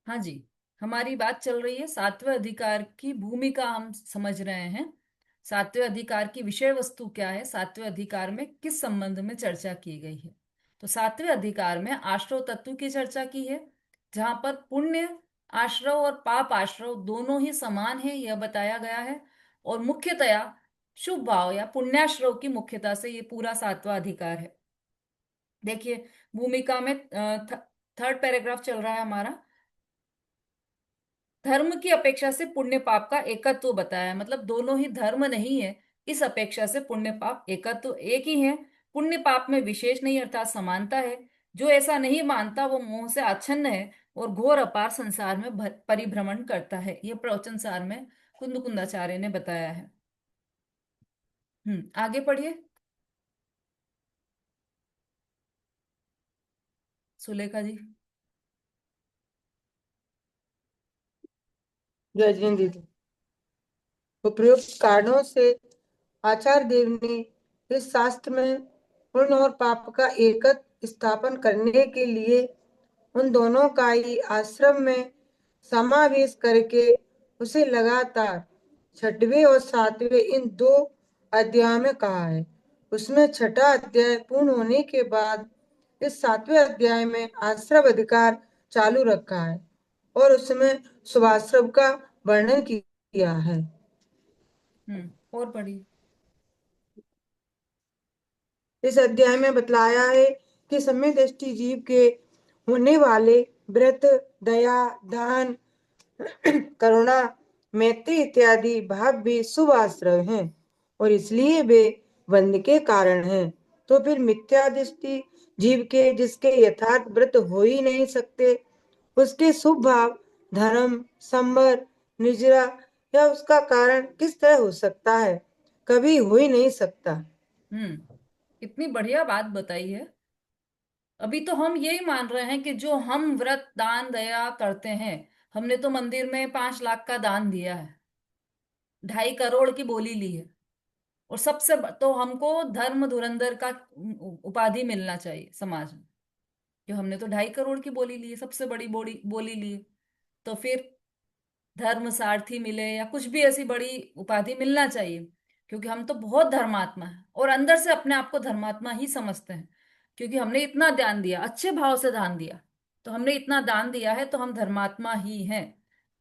हाँ जी, हमारी बात चल रही है सातवें अधिकार की भूमिका, हम समझ रहे हैं। सातवें अधिकार की विषय वस्तु क्या है, सातवें अधिकार में किस संबंध में चर्चा की गई है। तो सातवें अधिकार में आश्रव तत्व की चर्चा की है, जहां पर पुण्य आश्रव और पाप आश्रव दोनों ही समान है यह बताया गया है। और मुख्यतया शुभ भाव या पुण्याश्रव की मुख्यता से ये पूरा सातवां अधिकार है। देखिए, भूमिका में थर्ड पैराग्राफ चल रहा है हमारा। धर्म की अपेक्षा से पुण्य पाप का एकत्व बताया है, मतलब दोनों ही धर्म नहीं है, इस अपेक्षा से पुण्य पाप एकत्व एक ही है। पुण्य पाप में विशेष नहीं अर्थात समानता है। जो ऐसा नहीं मानता वो मोह से आच्छन्न है और घोर अपार संसार में परिभ्रमण करता है। यह प्रवचन सार में कुंदकुंदाचार्य ने बताया है। आगे पढ़िए सुलेखा जी। जय जिनेन्द्र दीदी। उपयुक्त कारणों से आचार्य देव ने इस शास्त्र में पुण्य और पाप का एकत्व स्थापन करने के लिए उन दोनों का ही आश्रम में समावेश करके उसे लगातार छठवें और सातवें इन दो अध्यायों में कहा है। उसमें छठा अध्याय पूर्ण होने के बाद इस सातवें अध्याय में आश्रम अधिकार चालू रखा है और उसमें शुभाश्रम का वर्णन किया है। और पढ़िए। इस अध्याय में बतलाया है कि सम्यक दृष्टि जीव के होने वाले व्रत, दया, दान, करुणा, मैत्री इत्यादि भाव भी शुभ आश्रय हैं और इसलिए वे बंध के कारण हैं। तो फिर मिथ्या दृष्टि जीव के, जिसके यथार्थ व्रत हो ही नहीं सकते, उसके शुभ भाव, धर्म, संवर, निजरा या उसका कारण किस तरह हो सकता है? कभी हो ही नहीं सकता। इतनी बढ़िया बात बताई है। अभी तो हम यही मान रहे हैं कि जो हम व्रत दान दया करते हैं, हमने तो मंदिर में 5 लाख का दान दिया है, 2.5 करोड़ की बोली ली है, और तो हमको धर्म धुरंधर का उपाधि मिलना चाहिए समाज में, कि हमने तो 2.5 करोड़ की बोली ली है, सबसे बड़ी बोली बोली ली है। तो फिर धर्म सारथी मिले या कुछ भी ऐसी बड़ी उपाधि मिलना चाहिए, क्योंकि हम तो बहुत धर्मात्मा है और अंदर से अपने आप को धर्मात्मा ही समझते हैं, क्योंकि हमने इतना दान दिया, अच्छे भाव से दान दिया। तो हमने इतना दान दिया है तो हम धर्मात्मा ही हैं।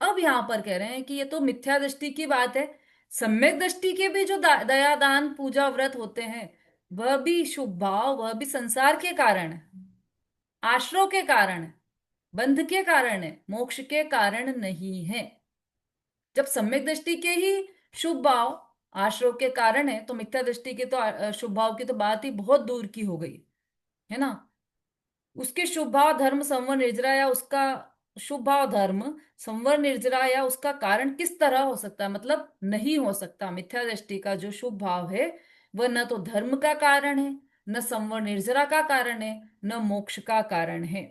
अब यहाँ पर कह रहे हैं कि ये तो मिथ्या दृष्टि की बात है। सम्यक दृष्टि के भी जो दया दान पूजा व्रत होते हैं, वह भी शुभ भाव, वह भी संसार के कारण है, आश्रव के कारण है, बंध के कारण है, मोक्ष के कारण नहीं है। जब सम्यक दृष्टि के ही शुभ भाव आश्रव के कारण है, तो मिथ्या दृष्टि के तो शुभ भाव की तो बात ही बहुत दूर की हो गई, है ना। उसके शुभ भाव धर्म संवर निर्जरा या उसका शुभ भाव धर्म संवर निर्जरा या उसका कारण किस तरह हो सकता है, मतलब नहीं हो सकता। मिथ्या दृष्टि का जो शुभ भाव है वह न तो धर्म का कारण है, न संवर निर्जरा का कारण है, न मोक्ष का कारण है।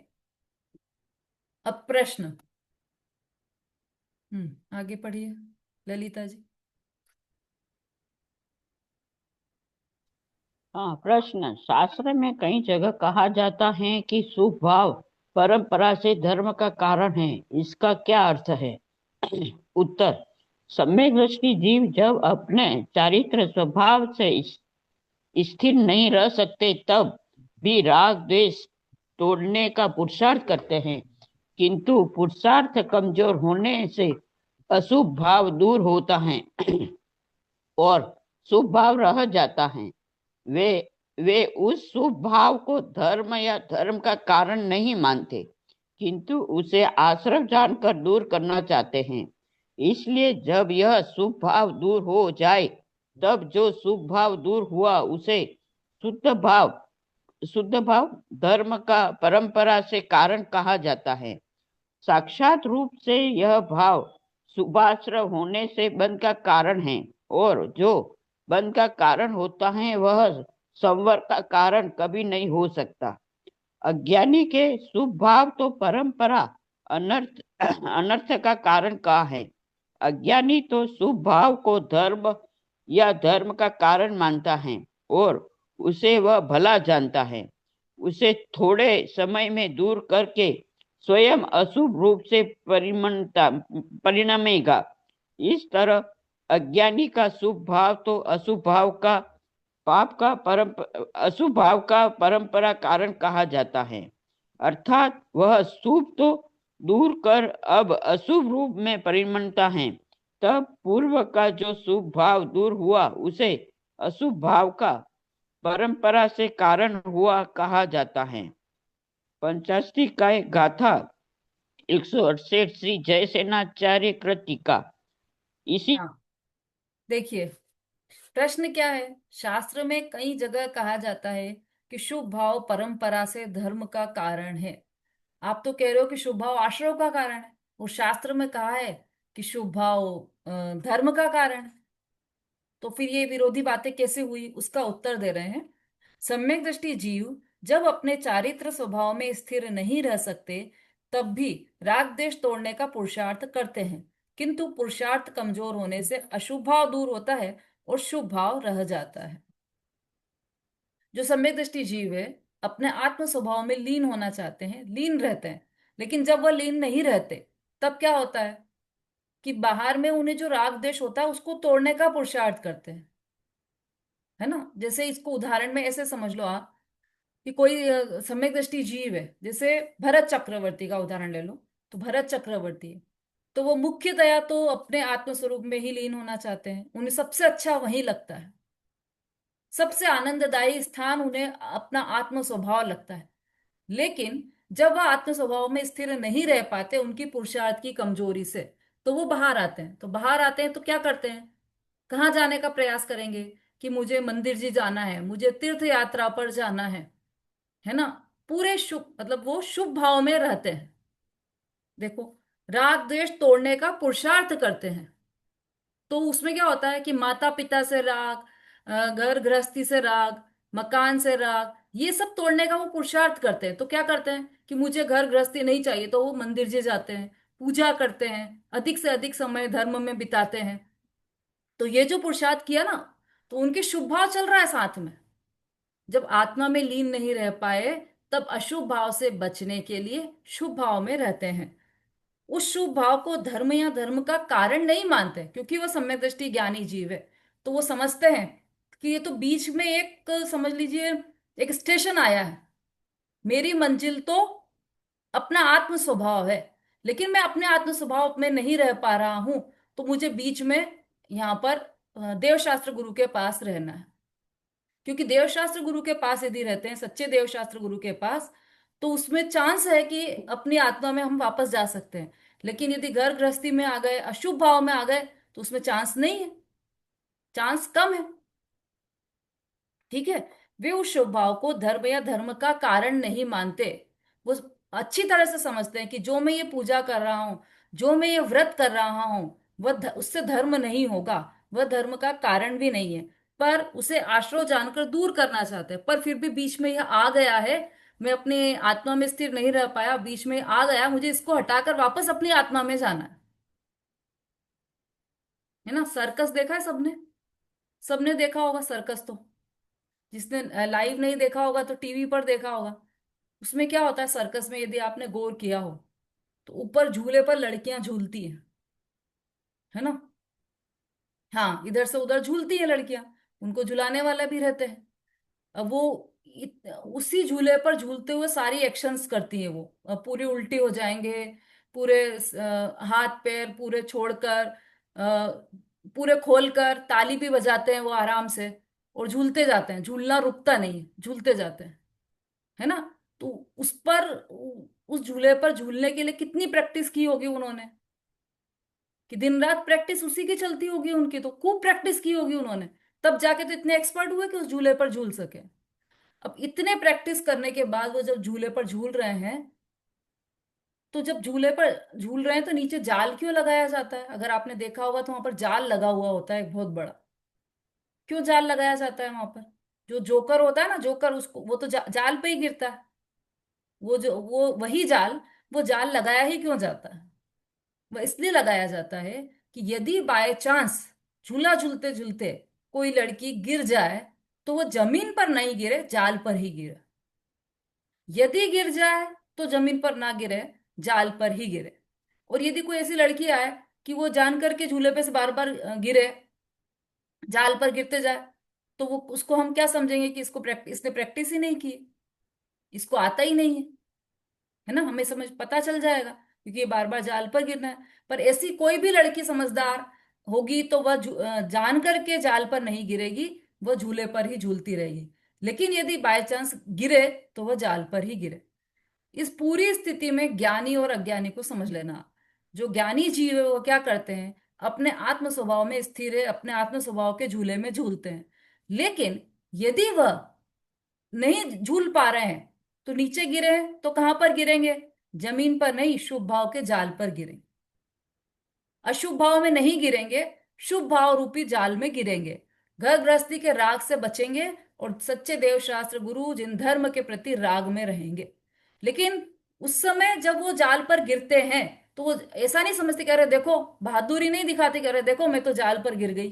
अब प्रश्न। आगे पढ़िए ललिता जी। हाँ, प्रश्न। शास्त्र में कई जगह कहा जाता है कि शुभ भाव परंपरा से धर्म का कारण है, इसका क्या अर्थ है? उत्तर। सम्यक दृष्टि जीव जब अपने चारित्र स्वभाव से स्थिर नहीं रह सकते, तब भी राग द्वेष तोड़ने का पुरुषार्थ करते हैं, किंतु पुरुषार्थ कमजोर होने से अशुभ भाव दूर होता है और शुभ भाव रह जाता है। वे वे उस शुभ भाव को धर्म या धर्म का कारण नहीं मानते, किंतु उसे आश्रम जानकर दूर करना चाहते हैं। इसलिए जब यह शुभ भाव दूर हो जाए, तब जो शुभ भाव दूर हुआ उसे शुद्ध भाव शुद्ध भाव धर्म का परंपरा से कारण कहा जाता है। साक्षात रूप से यह भाव शुभाश्रय होने से बंध का कारण है, और जो बंध का कारण होता है वह संवर का कारण कभी नहीं हो सकता। अज्ञानी के शुभ भाव तो परंपरा अनर्थ अनर्थ का कारण का है। अज्ञानी तो शुभ भाव को धर्म या धर्म का कारण मानता है और उसे वह भला जानता है। उसे थोड़े समय में दूर करके स्वयं अशुभ रूप से परिणमेगा। इस तरह अज्ञानी का शुभ भाव तो अशुभ भाव का परंपरा कारण कहा जाता है, अर्थात वह शुभ तो दूर कर अब अशुभ रूप में परिणमता है। तब पूर्व का जो शुभ भाव दूर हुआ उसे अशुभ भाव का परंपरा से कारण हुआ कहा जाता है। 85 का एक गाथा 168 श्री जयसेनाचार्य कृत टीका। इसी हाँ, देखिए प्रश्न क्या है। शास्त्र में कई जगह कहा जाता है कि शुभ भाव परंपरा से धर्म का कारण है। आप तो कह रहे हो कि शुभ भाव आश्रव का कारण है, और शास्त्र में कहा है कि शुभ भाव धर्म का कारण है। तो फिर ये विरोधी बातें कैसे हुई, उसका उत्तर दे रहे हैं। सम्यक दृष्टि जीव जब अपने चारित्र स्वभाव में स्थिर नहीं रह सकते, तब भी राग द्वेष तोड़ने का पुरुषार्थ करते हैं, किंतु पुरुषार्थ कमजोर होने से अशुभ भाव दूर होता है और शुभ भाव रह जाता है। जो सम्यक दृष्टि जीव है, अपने आत्म स्वभाव में लीन होना चाहते हैं, लीन रहते हैं, लेकिन जब वह लीन नहीं रहते, तब क्या होता है कि बाहर में उन्हें जो राग द्वेष होता है उसको तोड़ने का पुरुषार्थ करते हैं, है ना। जैसे इसको उदाहरण में ऐसे समझ लो आप कि कोई सम्यक दृष्टि जीव है, जैसे भरत चक्रवर्ती का उदाहरण ले लो। तो भरत चक्रवर्ती है, तो वो मुख्यतया तो अपने आत्म स्वरूप में ही लीन होना चाहते हैं, उन्हें सबसे अच्छा वही लगता है, सबसे आनंददायी स्थान उन्हें अपना आत्म स्वभाव लगता है। लेकिन जब वह आत्म स्वभाव में स्थिर नहीं रह पाते उनकी पुरुषार्थ की कमजोरी से, तो वो बाहर आते हैं। तो बाहर आते हैं तो क्या करते हैं, कहाँ जाने का प्रयास करेंगे कि मुझे मंदिर जी जाना है, मुझे तीर्थ यात्रा पर जाना है ना। पूरे शुभ मतलब वो शुभ भाव में रहते हैं। देखो, राग द्वेष तोड़ने का पुरुषार्थ करते हैं। तो उसमें क्या होता है कि माता पिता से राग, घर गृहस्थी से राग, मकान से राग, ये सब तोड़ने का वो पुरुषार्थ करते हैं। तो क्या करते हैं कि मुझे घर गृहस्थी नहीं चाहिए, तो वो मंदिर जी जाते हैं, पूजा करते हैं, अधिक से अधिक समय धर्म में बिताते हैं। तो ये जो पुरुषार्थ किया ना, तो उनके शुभ भाव चल रहा है साथ में। जब आत्मा में लीन नहीं रह पाए, तब अशुभ भाव से बचने के लिए शुभ भाव में रहते हैं। उस शुभ भाव को धर्म या धर्म का कारण नहीं मानते, क्योंकि वो सम्यक दृष्टि ज्ञानी जीव है। तो वो समझते हैं कि ये तो बीच में एक, समझ लीजिए, एक स्टेशन आया है। मेरी मंजिल तो अपना आत्म स्वभाव है, लेकिन मैं अपने आत्म स्वभाव में नहीं रह पा रहा हूं, तो मुझे बीच में यहाँ पर देवशास्त्र गुरु के पास रहना है। क्योंकि देवशास्त्र गुरु के पास यदि रहते हैं, सच्चे देवशास्त्र गुरु के पास, तो उसमें चांस है कि अपनी आत्मा में हम वापस जा सकते हैं। लेकिन यदि घर गृहस्थी में आ गए, अशुभ भाव में आ गए, तो उसमें चांस नहीं है, चांस कम है। ठीक है। वे उस शुभ भाव को धर्म या धर्म का कारण नहीं मानते। वो अच्छी तरह से समझते हैं कि जो मैं ये पूजा कर रहा हूं, जो मैं ये व्रत कर रहा हूं, उससे धर्म नहीं होगा, वह धर्म का कारण भी नहीं है। पर उसे आश्रव जानकर दूर करना चाहते हैं। पर फिर भी बीच में यह आ गया है, मैं अपने आत्मा में स्थिर नहीं रह पाया, बीच में आ गया, मुझे इसको हटाकर वापस अपनी आत्मा में जाना है ना। सर्कस देखा है सबने, सबने देखा होगा सर्कस तो। जिसने लाइव नहीं देखा होगा तो टीवी पर देखा होगा। उसमें क्या होता है सर्कस में, यदि आपने गौर किया हो, तो ऊपर झूले पर लड़कियां झूलती हैं, है ना। हाँ, इधर से उधर झूलती है लड़कियां, उनको झुलाने वाला भी रहते हैं। अब वो उसी झूले पर झूलते हुए सारी एक्शंस करती है। वो पूरे उल्टी हो जाएंगे, पूरे हाथ पैर पूरे छोड़कर, पूरे खोलकर ताली भी बजाते हैं वो आराम से, और झूलते जाते हैं, झूलना रुकता नहीं है, झूलते जाते हैं, है ना। तो उस पर, उस झूले पर झूलने के लिए कितनी प्रैक्टिस की होगी उन्होंने, कि दिन रात प्रैक्टिस उसी की चलती होगी उनकी, तो खूब प्रैक्टिस की होगी उन्होंने, तब जाके तो इतने एक्सपर्ट हुए कि उस झूले पर झूल सके। अब इतने प्रैक्टिस करने के बाद वो जब झूले पर झूल रहे हैं, तो जब झूले पर झूल रहे हैं तो नीचे जाल क्यों लगाया जाता है, अगर आपने देखा होगा तो वहां पर जाल लगा हुआ होता है एक बहुत बड़ा। क्यों जाल लगाया जाता है वहां पर? जो जोकर होता है ना, जोकर, उसको वो तो जाल पे ही गिरता है। वो वही जाल, वो जाल लगाया ही क्यों जाता है? वह इसलिए लगाया जाता है कि यदि बाय चांस झूला झूलते झूलते कोई लड़की गिर जाए, तो वो जमीन पर नहीं गिरे, जाल पर ही गिरे। यदि गिर जाए तो जमीन पर ना गिरे, जाल पर ही गिरे। और यदि कोई ऐसी लड़की आए कि वो जान करके झूले पे से बार बार गिरे, जाल पर गिरते जाए, तो वो उसको हम क्या समझेंगे कि इसने प्रैक्टिस ही नहीं की, इसको आता ही नहीं है ना, हमें समझ पता चल जाएगा क्योंकि ये बार बार जाल पर गिरना है। पर ऐसी कोई भी लड़की समझदार होगी तो वह जान करके जाल पर नहीं गिरेगी, वह झूले पर ही झूलती रहेगी। लेकिन यदि बाय चांस गिरे तो वह जाल पर ही गिरे। इस पूरी स्थिति में ज्ञानी और अज्ञानी को समझ लेना। जो ज्ञानी जीव है वो क्या करते हैं, अपने आत्म स्वभाव में स्थिर है, अपने आत्म स्वभाव के झूले में झूलते हैं। लेकिन यदि वह नहीं झूल पा रहे हैं तो नीचे गिरे हैं तो कहां पर गिरेंगे, जमीन पर नहीं, शुभ भाव के जाल पर गिरेंगे। अशुभ भाव में नहीं गिरेंगे, शुभ भाव रूपी जाल में गिरेंगे। घर गृहस्थी के राग से बचेंगे और सच्चे देव शास्त्र गुरु जिन धर्म के प्रति राग में रहेंगे। लेकिन उस समय जब वो जाल पर गिरते हैं तो वो ऐसा नहीं समझते, कह रहे देखो, बहादुरी नहीं दिखाते, कह रहे देखो मैं तो जाल पर गिर गई।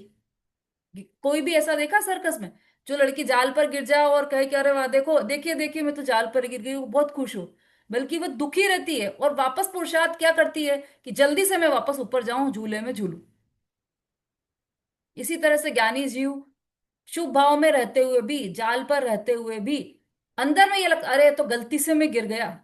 कोई भी ऐसा देखा सर्कस में, जो लड़की जाल पर गिर जाए और कहे कि अरे वाह देखो, देखिए देखिए मैं तो जाल पर गिर गई, वो बहुत खुश हो। बल्कि वो दुखी रहती है और वापस पुरुषार्थ क्या करती है कि जल्दी से मैं वापस ऊपर जाऊं, झूले में झूलूं। इसी तरह से ज्ञानी जीव शुभ भाव में रहते हुए भी, जाल पर रहते हुए भी, अंदर में ये लगता अरे तो गलती से मैं गिर गया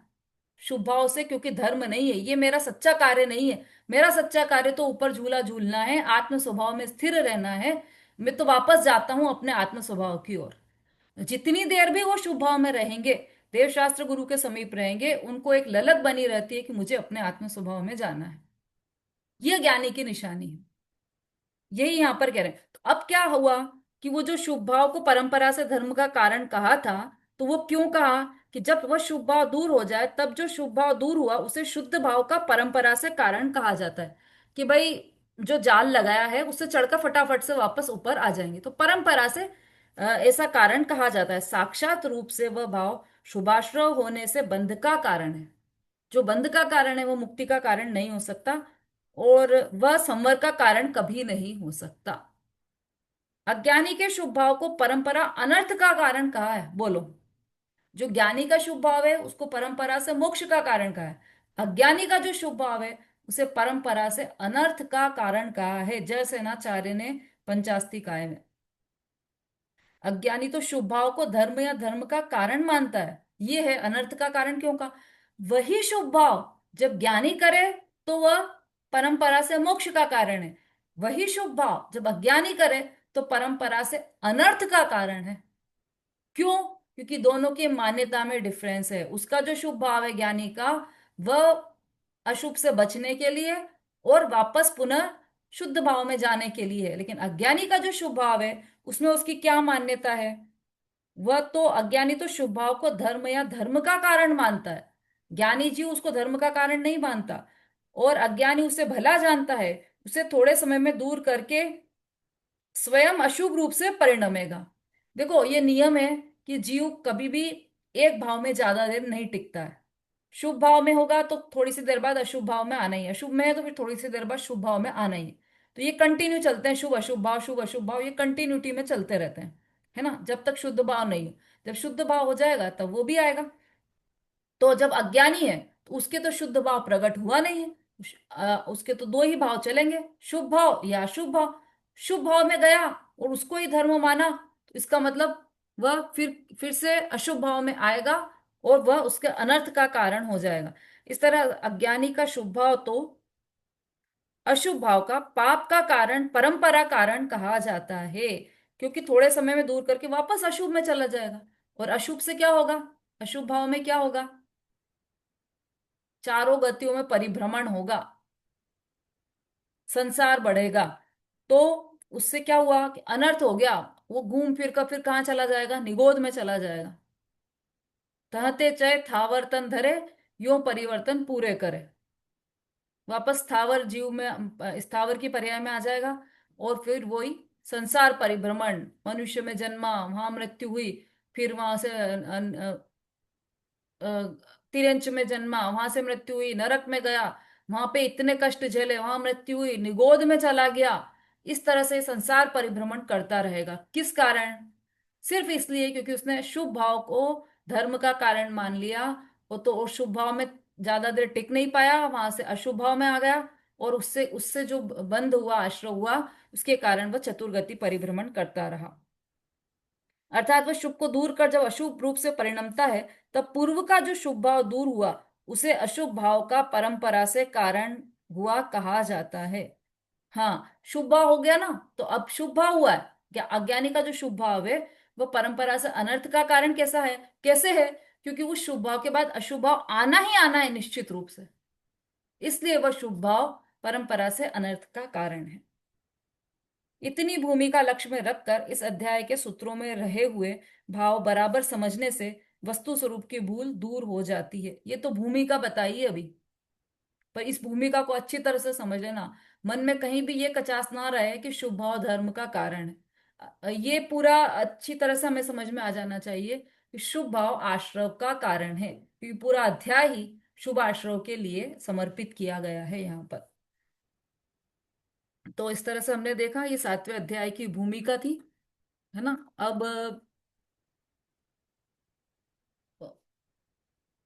शुभ भाव से, क्योंकि धर्म नहीं है, ये मेरा सच्चा कार्य नहीं है। मेरा सच्चा कार्य तो ऊपर झूला झूलना है, आत्म स्वभाव में स्थिर रहना है। मैं तो वापस जाता हूं अपने आत्म स्वभाव की ओर। जितनी देर भी वो शुभ भाव में रहेंगे, देव शास्त्र गुरु के समीप रहेंगे, उनको एक ललक बनी रहती है कि मुझे अपने आत्म स्वभाव में जाना है। यह ज्ञानी की निशानी है, यही यहां पर कह रहे हैं। तो अब क्या हुआ कि वो जो शुभ भाव को परंपरा से धर्म का कारण कहा था, तो वो क्यों कहा कि जब वह शुभ भाव दूर हो जाए, तब जो शुभ भाव दूर हुआ उसे शुद्ध भाव का परंपरा से कारण कहा जाता है। कि भाई जो जाल लगाया है उससे चढ़कर फटाफट से वापस ऊपर आ जाएंगे, तो परंपरा से ऐसा कारण कहा जाता है। साक्षात रूप से वह भाव शुभाश्रय होने से बंध का कारण है। जो बंध का कारण है वो मुक्ति का कारण नहीं हो सकता, और वह संवर का कारण कभी नहीं हो सकता। अज्ञानी के शुभ भाव को परंपरा अनर्थ का कारण कहा है, बोलो। जो ज्ञानी का शुभ भाव है उसको परंपरा से मोक्ष का कारण कहा है, अज्ञानी का जो शुभ भाव है उसे परंपरा से अनर्थ का कारण कहा है। जय सेनाचार्य ने पंचास्ति काव्य में। अज्ञानी तो शुभ भाव को धर्म या धर्म का कारण मानता है, ये है अनर्थ का कारण क्यों का। वही शुभ भाव जब ज्ञानी करे तो वह परंपरा से मोक्ष का कारण है, वही शुभ भाव जब अज्ञानी करे तो परंपरा से अनर्थ का कारण है। क्यों, क्योंकि दोनों की मान्यता में डिफरेंस है। उसका जो शुभ भाव है ज्ञानी का, वह अशुभ से बचने के लिए और वापस पुनः शुद्ध भाव में जाने के लिए है। लेकिन अज्ञानी का जो शुभ भाव है उसमें उसकी क्या मान्यता है, वह तो अज्ञानी तो शुभ भाव को धर्म या धर्म का कारण मानता है, ज्ञानी जी उसको धर्म का कारण नहीं मानता। और अज्ञानी उसे भला जानता है, उसे थोड़े समय में दूर करके स्वयं अशुभ रूप से परिणमेगा। देखो ये नियम है कि जीव कभी भी एक भाव में ज्यादा देर नहीं टिकता है। शुभ भाव में होगा तो थोड़ी सी देर बाद अशुभ भाव में आना ही है, अशुभ में है तो फिर थोड़ी सी देर बाद शुभ भाव में आना ही है। तो ये कंटिन्यू चलते हैं, शुभ अशुभ भाव, शुभ अशुभ भाव, ये कंटिन्यूटी में चलते रहते हैं, है ना, जब तक शुद्ध भाव नहीं हो। जब शुद्ध भाव हो जाएगा तब वो भी आएगा। तो जब अज्ञानी है तो उसके तो शुद्ध भाव प्रकट हुआ नहीं है, उसके तो दो ही भाव चलेंगे, शुभ भाव या अशुभ भाव। शुभ भाव में गया और उसको ही धर्म माना, तो इसका मतलब वह फिर से अशुभ भाव में आएगा और वह उसके अनर्थ का कारण हो जाएगा। इस तरह अज्ञानी का शुभ भाव तो अशुभ भाव का पाप का कारण, परंपरा कारण कहा जाता है, क्योंकि थोड़े समय में दूर करके वापस अशुभ में चला जाएगा। और अशुभ से क्या होगा, अशुभ भाव में क्या होगा, चारों गतियों में परिभ्रमण होगा, संसार बढ़ेगा। तो उससे क्या हुआ कि अनर्थ हो गया, वो घूम फिर कर फिर कहाँ चला जाएगा, निगोद में चला जाएगा। तहते चय थावर तन धरे, यो परिवर्तन पूरे करे, वापस स्थावर जीव में, स्थावर की पर्याय में आ जाएगा। और फिर वही संसार परिभ्रमण, मनुष्य में जन्मा, वहां मृत्यु हुई, फिर वहां से अ, तिरंच में जन्मा, वहां से मृत्यु हुई, नरक में गया, वहां पे इतने कष्ट झेले, वहां मृत्यु हुई, निगोद में चला गया। इस तरह से संसार परिभ्रमण करता रहेगा। किस कारण, सिर्फ इसलिए क्योंकि उसने शुभ भाव को धर्म का कारण मान लिया। वो तो और शुभ भाव में ज्यादा देर टिक नहीं पाया, वहां से अशुभ भाव में आ गया, और उससे उससे जो बंद हुआ, आश्रय हुआ, उसके कारण वह चतुर्गति परिभ्रमण करता रहा। अर्थात वह शुभ को दूर कर जब अशुभ रूप से परिणमता है, तब पूर्व का जो शुभ भाव दूर हुआ, उसे अशुभ भाव का परंपरा से कारण हुआ कहा जाता है। हाँ, शुभ भाव हो गया ना, तो अब शुभ भाव हुआ है क्या? अज्ञानी का जो शुभ भाव है, वो परंपरा से अनर्थ का कारण कैसा है, कैसे है? क्योंकि उस शुभ भाव के बाद अशुभ भाव आना ही आना है निश्चित रूप से, इसलिए वह शुभ भाव परंपरा से अनर्थ का कारण है। इतनी भूमिका लक्ष्य में रखकर इस अध्याय के सूत्रों में रहे हुए भाव बराबर समझने से वस्तु स्वरूप की भूल दूर हो जाती है। ये तो भूमिका बताई है अभी, पर इस भूमिका को अच्छी तरह से समझ लेना। मन में कहीं भी ये कचास ना रहे कि शुभ भाव धर्म का कारण है। ये पूरा अच्छी तरह से हमें समझ में आ जाना चाहिए कि शुभ भाव आश्रव का कारण है, क्योंकि पूरा अध्याय ही शुभ आश्रव के लिए समर्पित किया गया है यहाँ पर। तो इस तरह से हमने देखा, ये 7वें अध्याय की भूमिका थी, है ना। अब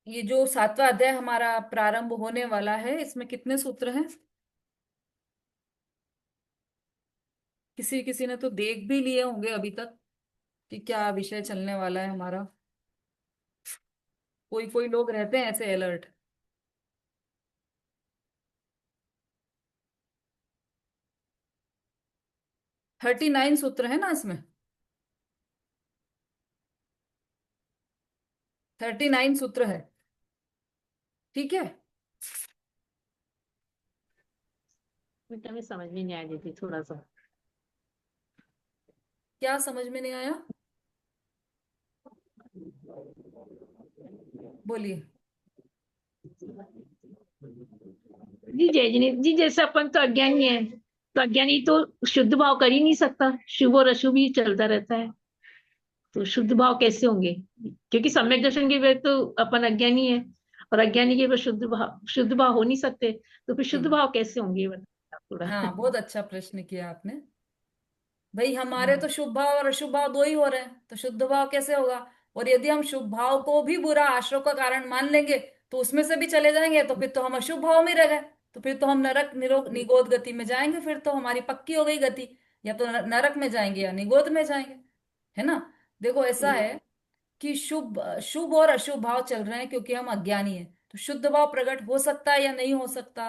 ये जो 7वां अध्याय हमारा प्रारंभ होने वाला है, इसमें कितने सूत्र हैं? किसी किसी ने तो देख भी लिए होंगे अभी तक कि क्या विषय चलने वाला है हमारा। कोई कोई लोग रहते हैं ऐसे अलर्ट। 39 सूत्र है ना इसमें, 39 सूत्र है, ठीक है। बेटा मैं समझ में नहीं आ रही थी थोड़ा सा। क्या समझ में नहीं आया? बोलिए। जी जय जी, जैसे अपन तो अज्ञानी है, तो अज्ञानी तो शुद्ध भाव कर ही नहीं सकता, शुभ और अशुभ ही चलता रहता है। तो शुद्ध भाव कैसे होंगे? क्योंकि सम्यक दर्शन के वे तो अपन अज्ञानी है, और अज्ञानी के वे शुद्ध भाव हो नहीं सकते। तो फिर शुद्ध हम्म। भाव कैसे होंगे, ये बताइए आप थोड़ा। हाँ, बहुत अच्छा प्रश्न किया आपने। भाई हमारे तो शुभ भाव और अशुभ भाव दो ही हो रहे हैं, तो शुद्ध भाव कैसे होगा? और यदि हम शुभ भाव को भी बुरा आश्रव का कारण मान लेंगे, तो उसमें से भी चले जाएंगे, तो फिर तो हम अशुभ भाव में रह गए। तो फिर तो हम नरक निरोग निगोद गति में जाएंगे, फिर तो हमारी पक्की हो गई गति। या तो नरक में जाएंगे या निगोद में जाएंगे, है ना। देखो ऐसा है कि शुभ शुभ और अशुभ भाव चल रहे हैं क्योंकि हम अज्ञानी हैं। तो शुद्ध भाव प्रकट हो सकता है या नहीं हो सकता?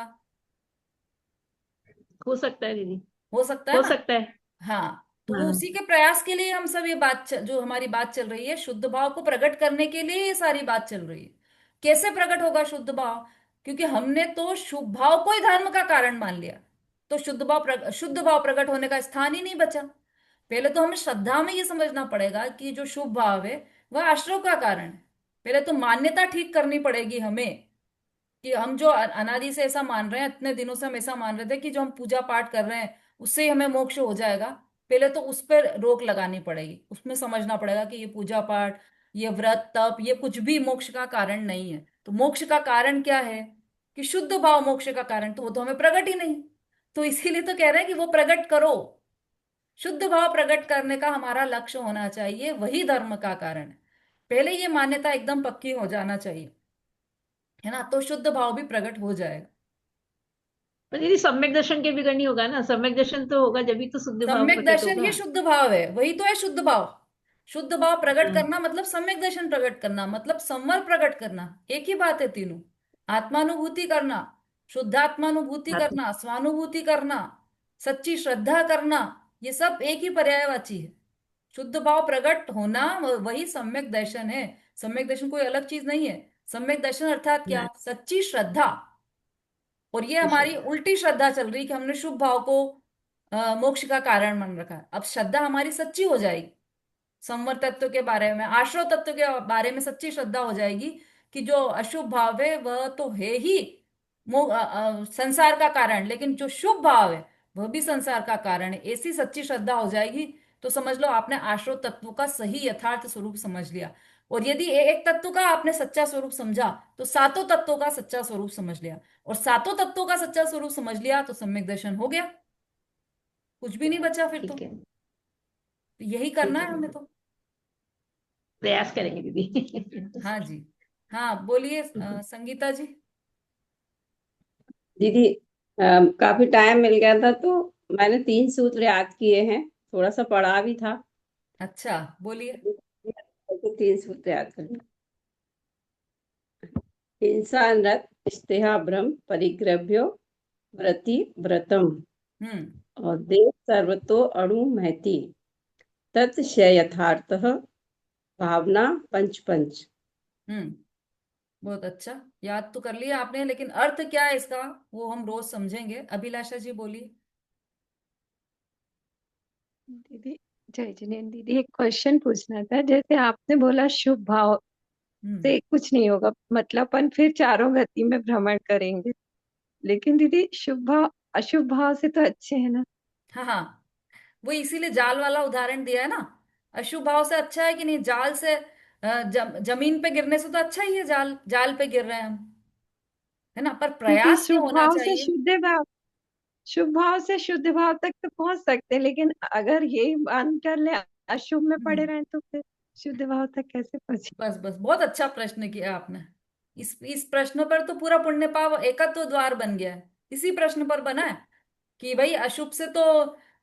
हो सकता है दीदी, हो सकता है हो ना। सकता है। हाँ, तो वो हाँ। उसी के प्रयास के लिए हम सब ये जो हमारी बात चल रही है, शुद्ध भाव को प्रकट करने के लिए ये सारी बात चल रही है। कैसे प्रकट होगा शुद्ध भाव? क्योंकि हमने तो शुभ भाव को ही धर्म का कारण मान लिया, तो शुद्ध भाव प्रकट होने का स्थान ही नहीं बचा। पहले तो हमें श्रद्धा में ये समझना पड़ेगा कि जो शुभ भाव है वह आश्रव का कारण है। पहले तो मान्यता ठीक करनी पड़ेगी हमें, कि हम जो अनादि से ऐसा मान रहे हैं, इतने दिनों से हम ऐसा मान रहे थे कि जो हम पूजा पाठ कर रहे हैं उससे ही हमें मोक्ष हो जाएगा। पहले तो उस पर रोक लगानी पड़ेगी, उसमें समझना पड़ेगा कि ये पूजा पाठ, ये व्रत तप, ये कुछ भी मोक्ष का कारण नहीं है। तो मोक्ष का कारण क्या है? कि शुद्ध भाव मोक्ष का कारण, तो वो तो हमें प्रकट ही नहीं। तो इसीलिए तो कह रहे हैं कि वो प्रकट करो। शुद्ध भाव प्रकट करने का हमारा लक्ष्य होना चाहिए, वही धर्म का कारण है। पहले ये मान्यता एकदम पक्की हो जाना चाहिए, है ना, तो शुद्ध भाव भी प्रकट हो जाएगा। पर दीदी सम्यक दर्शन के बिगड़ नहीं होगा ना, सम्यक दर्शन तो होगा जब भी तो शुद्ध भाव सम्यक प्रकट दर्शन ही होगा। शुद्ध भाव है, वही तो है शुद्ध भाव। शुद्ध भाव प्रकट हाँ। करना मतलब सम्यक दर्शन प्रकट करना, मतलब संवर प्रकट करना, एक ही बात है तीनों। आत्मानुभूति करना, शुद्धात्मानुभूति हाँ, करना, स्वानुभूति करना, सच्ची श्रद्धा करना, ये सब एक ही पर्यायवाची है। शुद्ध भाव प्रकट होना वही सम्यक दर्शन है। सम्यक दर्शन कोई अलग चीज नहीं है। सम्यक दर्शन अर्थात क्या? हाँ, सच्ची श्रद्धा। और ये अच्छी हमारी श्रद्धा। उल्टी श्रद्धा चल रही कि हमने शुभ भाव को मोक्ष का कारण मान रखा है। अब श्रद्धा हमारी सच्ची हो जाएगी, संवर तत्व के बारे में, आश्रव तत्व के बारे में सच्ची श्रद्धा हो जाएगी कि जो अशुभ भाव है वह तो है ही संसार का कारण, लेकिन जो शुभ भाव है वह भी संसार का कारण है। ऐसी सच्ची श्रद्धा हो जाएगी तो समझ लो आपने आश्रव तत्व का सही यथार्थ स्वरूप समझ लिया। और यदि एक तत्व का आपने सच्चा स्वरूप समझा, तो सातों तत्वों का सच्चा स्वरूप समझ लिया। और सातों तत्वों का सच्चा स्वरूप समझ लिया तो सम्यक दर्शन हो गया, कुछ भी नहीं बचा फिर तो। ठीक है। यही करना ठीक है है हमें दीदी, तो। प्रयास करेंगे दीदी। हाँ जी। हाँ बोलिए, संगीता जी। दीदी, काफी टाइम मिल गया था तो मैंने 3 सूत्र याद किए हैं। थोड़ा सा पढ़ा भी था। अच्छा, बोलिए। तो 3 सूत्र याद कर। हिंसा नृत स्तेहा ब्रह्म परिग्रह्यो व्रति व्रतम हम्म। और देव सर्वतो अणु महति तत्स्य यथार्थ भावना पंच पंच। हम्म। बहुत अच्छा, याद तो कर लिया आपने, लेकिन अर्थ क्या है इसका वो हम रोज समझेंगे। अभिलाषा जी बोलिए। दीदी, जय जिनेन्द्र दीदी, एक क्वेश्चन पूछना था। जैसे आपने बोला शुभ भाव हम्म। से कुछ नहीं होगा, मतलब अपन फिर चारों गति में भ्रमण करेंगे। लेकिन दीदी, शुभ भाव अशुभ भाव से तो अच्छे है ना? हाँ हाँ, वो इसीलिए जाल वाला उदाहरण दिया है ना। अशुभ भाव से अच्छा है कि नहीं? जाल से जमीन पे गिरने से तो अच्छा ही है, जाल जाल पे गिर रहे हैं हम, है ना। पर क्योंकि प्रयास ये शुभ होना भाव से चाहिए। शुद्ध भाव, शुभ भाव से शुद्ध भाव तक तो पहुंच सकते हैं, लेकिन अगर यही मान कर ले अशुभ में पड़े हम्म। रहें तो फिर शुद्ध भाव तक कैसे पहुंचे? बस बस, बहुत अच्छा प्रश्न किया आपने। इस प्रश्न पर तो पूरा पुण्य पाप एकत्व द्वार बन गया है, इसी प्रश्न पर बना है कि भाई अशुभ से तो,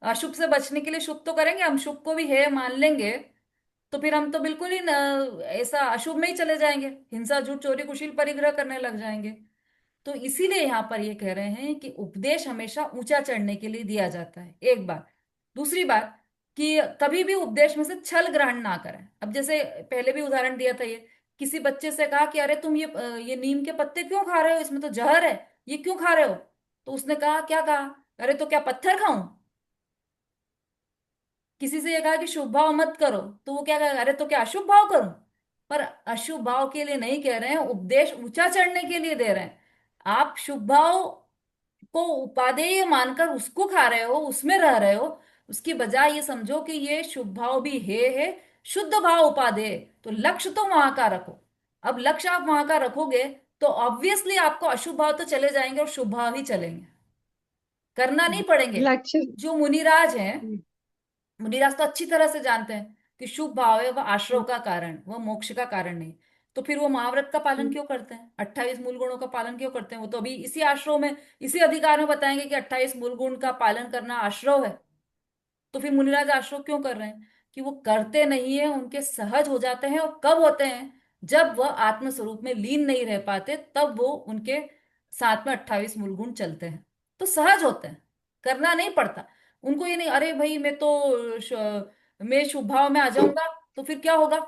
अशुभ से बचने के लिए शुभ तो करेंगे, हम शुभ को भी है मान लेंगे, तो फिर हम तो बिल्कुल ही ऐसा अशुभ में ही चले जाएंगे, हिंसा झूठ चोरी कुशील परिग्रह करने लग जाएंगे। तो इसीलिए यहाँ पर ये कह रहे हैं कि उपदेश हमेशा ऊंचा चढ़ने के लिए दिया जाता है, एक बात। दूसरी बात कि कभी भी उपदेश में से छल ग्रहण ना करें। अब जैसे पहले भी उदाहरण दिया था, ये किसी बच्चे से कहा कि अरे तुम ये नीम के पत्ते क्यों खा रहे हो, इसमें तो जहर है, ये क्यों खा रहे हो? तो उसने कहा, क्या कहा? अरे तो क्या पत्थर खाऊं? किसी से ये कहा कि शुभ भाव मत करो, तो वो क्या कहेगा, अरे तो क्या अशुभ भाव करूं? पर अशुभ भाव के लिए नहीं कह रहे हैं, उपदेश ऊंचा चढ़ने के लिए दे रहे हैं। आप शुभ भाव को उपादेय मानकर उसको खा रहे हो, उसमें रह रहे हो, उसकी बजाय ये समझो कि ये शुभ भाव भी है शुद्ध भाव उपादेय। तो लक्ष्य तो वहां का रखो। अब लक्ष्य आप वहां का रखोगे तो ऑब्वियसली आपको अशुभ भाव तो चले जाएंगे और शुभ भाव ही चलेंगे, करना नहीं पड़ेंगे। लक्ष्य। जो मुनिराज हैं, मुनिराज तो अच्छी तरह से जानते हैं कि शुभ भाव है वह आश्रव का कारण, वह मोक्ष का कारण नहीं। तो फिर वो महाव्रत का पालन क्यों करते हैं, 28 मूल गुणों का पालन क्यों करते हैं? वो तो अभी इसी आश्रव में, इसी अधिकार में बताएंगे कि 28 मूल गुण का पालन करना आश्रव है। तो फिर मुनिराज आश्रव क्यों कर रहे हैं? कि वो करते नहीं है, उनके सहज हो जाते हैं। और कब होते हैं? जब वह आत्म स्वरूप में लीन नहीं रह पाते, तब वो उनके साथ में 28 मूल गुण चलते हैं। तो सहज होते हैं, करना नहीं पड़ता उनको। ये नहीं अरे भाई मैं शुभ भाव में आ जाऊंगा तो फिर क्या होगा,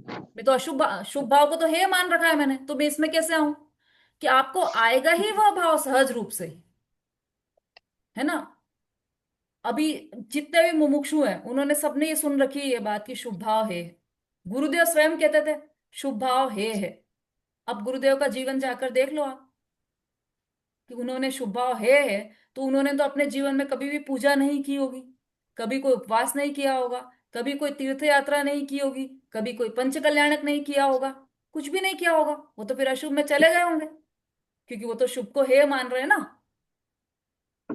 मैं तो अशुभ शुभ भाव को तो हे मान रखा है मैंने, तो मैं इसमें कैसे आऊं? कि आपको आएगा ही वह भाव सहज रूप से ही, है ना। अभी जितने भी मुमुक्षु हैं उन्होंने सबने ये सुन रखी है ये बात कि शुभ भाव है। गुरुदेव स्वयं कहते थे शुभ भाव है। अब गुरुदेव का जीवन जाकर देख लो आप, कि उन्होंने शुभ भाव है तो उन्होंने तो अपने जीवन में कभी भी पूजा नहीं की होगी, कभी कोई उपवास नहीं किया होगा, कभी कोई तीर्थ यात्रा नहीं की होगी, कभी कोई पंच कल्याणक नहीं किया होगा, कुछ भी नहीं किया होगा। वो तो फिर अशुभ में चले गए होंगे, क्योंकि वो तो शुभ को है मान रहे हैं ना।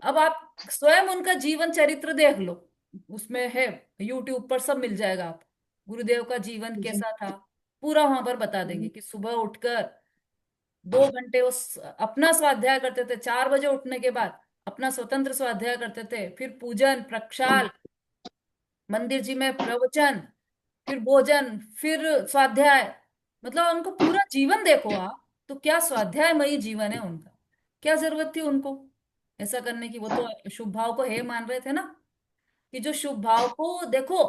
अब आप स्वयं उनका जीवन चरित्र देख लो, उसमें है, यूट्यूब पर सब मिल जाएगा। आप गुरुदेव का जीवन जी। कैसा था पूरा वहां पर बता देंगे कि सुबह उठकर 2 घंटे वो अपना स्वाध्याय करते थे, 4 बजे उठने के बाद अपना स्वतंत्र स्वाध्याय करते थे, फिर पूजन प्रक्षाल, मंदिर जी में प्रवचन, फिर भोजन, फिर स्वाध्याय। मतलब उनको पूरा जीवन देखो आप, तो क्या स्वाध्यायमयी जीवन है उनका। क्या जरूरत थी उनको ऐसा करने की? वो तो शुभ भाव को हे मान रहे थे ना। कि जो शुभ भाव को देखो,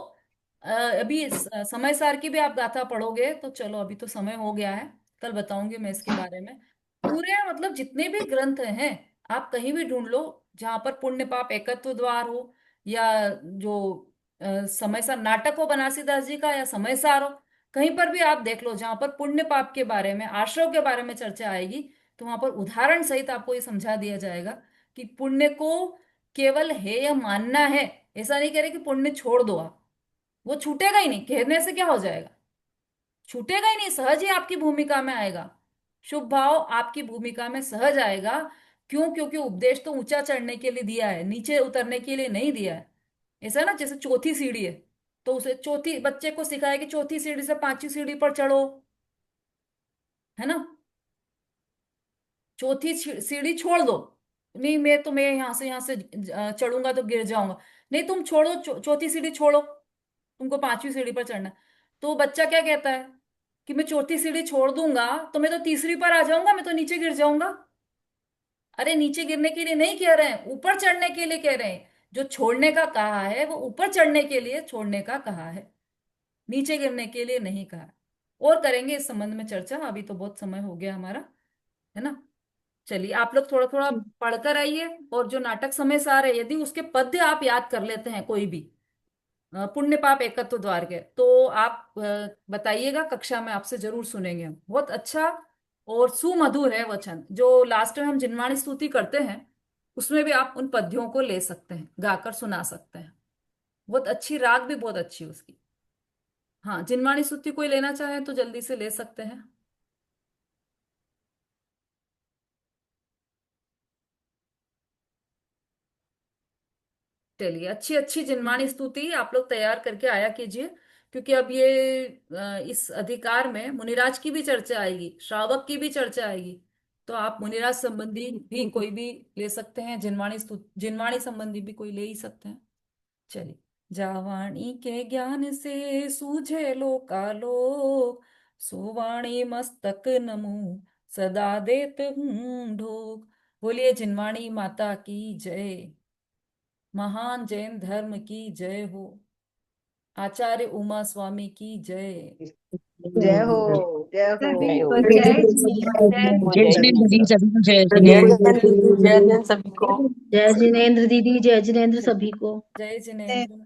अभी समय सार की भी आप गाथा पढ़ोगे तो, चलो अभी तो समय हो गया है, कल बताऊंगी मैं इसके बारे में। पूरे मतलब जितने भी ग्रंथ हैं, आप कहीं भी ढूंढ लो जहां पर पुण्य पाप एकत्व द्वार हो, या जो समय सार नाटक हो बनारसीदास जी का, या समय सार हो, कहीं पर भी आप देख लो जहां पर पुण्य पाप के बारे में, आश्रव के बारे में चर्चा आएगी, तो वहां पर उदाहरण सहित आपको ये समझा दिया जाएगा कि पुण्य को केवल हेय मानना है। ऐसा नहीं कह रहे कि पुण्य छोड़ दो आप, वो छूटेगा ही नहीं, कहने से क्या हो जाएगा, छूटेगा ही नहीं, सहज ही आपकी भूमिका में आएगा। शुभ भाव आपकी भूमिका में सहज आएगा। क्यों? क्योंकि उपदेश तो ऊंचा चढ़ने के लिए दिया है, नीचे उतरने के लिए नहीं दिया है। ऐसा ना, जैसे चौथी सीढ़ी है, तो उसे चौथी बच्चे को सिखाया कि चौथी सीढ़ी से 5वीं सीढ़ी पर चढ़ो, है ना। चौथी सीढ़ी छोड़ दो। नहीं, मैं यहाँ से चढ़ूंगा तो गिर जाऊंगा। नहीं, तुम छोड़ो, चौथी सीढ़ी छोड़ो, तुमको पांचवी सीढ़ी पर चढ़ना है। तो बच्चा क्या कहता है कि मैं चौथी सीढ़ी छोड़ दूंगा तो मैं तो तीसरी पर आ जाऊंगा, मैं तो नीचे गिर जाऊंगा। अरे नीचे गिरने के लिए नहीं कह रहे हैं, ऊपर चढ़ने के लिए कह रहे हैं। जो छोड़ने का कहा है वो ऊपर चढ़ने के लिए छोड़ने का कहा है, नीचे गिरने के लिए नहीं कहा है। और करेंगे इस संबंध में चर्चा, अभी तो बहुत समय हो गया हमारा, है ना। चलिए आप लोग थोड़ा थोड़ा पढ़कर आइए, और जो नाटक समय सार है यदि उसके पद्य आप याद कर लेते हैं कोई भी, पुण्य पाप एकत्व द्वार के, तो आप बताइएगा, कक्षा में आपसे जरूर सुनेंगे हम। बहुत अच्छा और सुमधुर है वचन। जो लास्ट में हम जिनवाणी स्तुति करते हैं उसमें भी आप उन पद्यों को ले सकते हैं, गाकर सुना सकते हैं। बहुत अच्छी, राग भी बहुत अच्छी है उसकी। हाँ, जिनवाणी स्तुति कोई लेना चाहे तो जल्दी से ले सकते हैं। चलिए, अच्छी अच्छी जिनवाणी स्तुति आप लोग तैयार करके आया कीजिए, क्योंकि अब ये इस अधिकार में मुनिराज की भी चर्चा आएगी, श्रावक की भी चर्चा आएगी। तो आप मुनिराज संबंधी भी कोई भी ले सकते हैं, जिनवाणी संबंधी भी कोई ले ही सकते हैं। चलिए, जावाणी के ज्ञान से सूझे लोकालोक, सुवाणी मस्तक नमो सदा देत हूँ ढोक। बोलिए जिनवाणी माता की जय। महान जैन धर्म की जय हो। आचार्य उमा स्वामी की जय। जय हो, जय हो। सभी जय हो। को जय जय। जय जिनेंद्र। सभी को जय जय जिनेंद्र। जय जय सभी को। जय जिनेंद्र दीदी, जय जिनेंद्र सभी को। जय जय। जिनेन्द्र।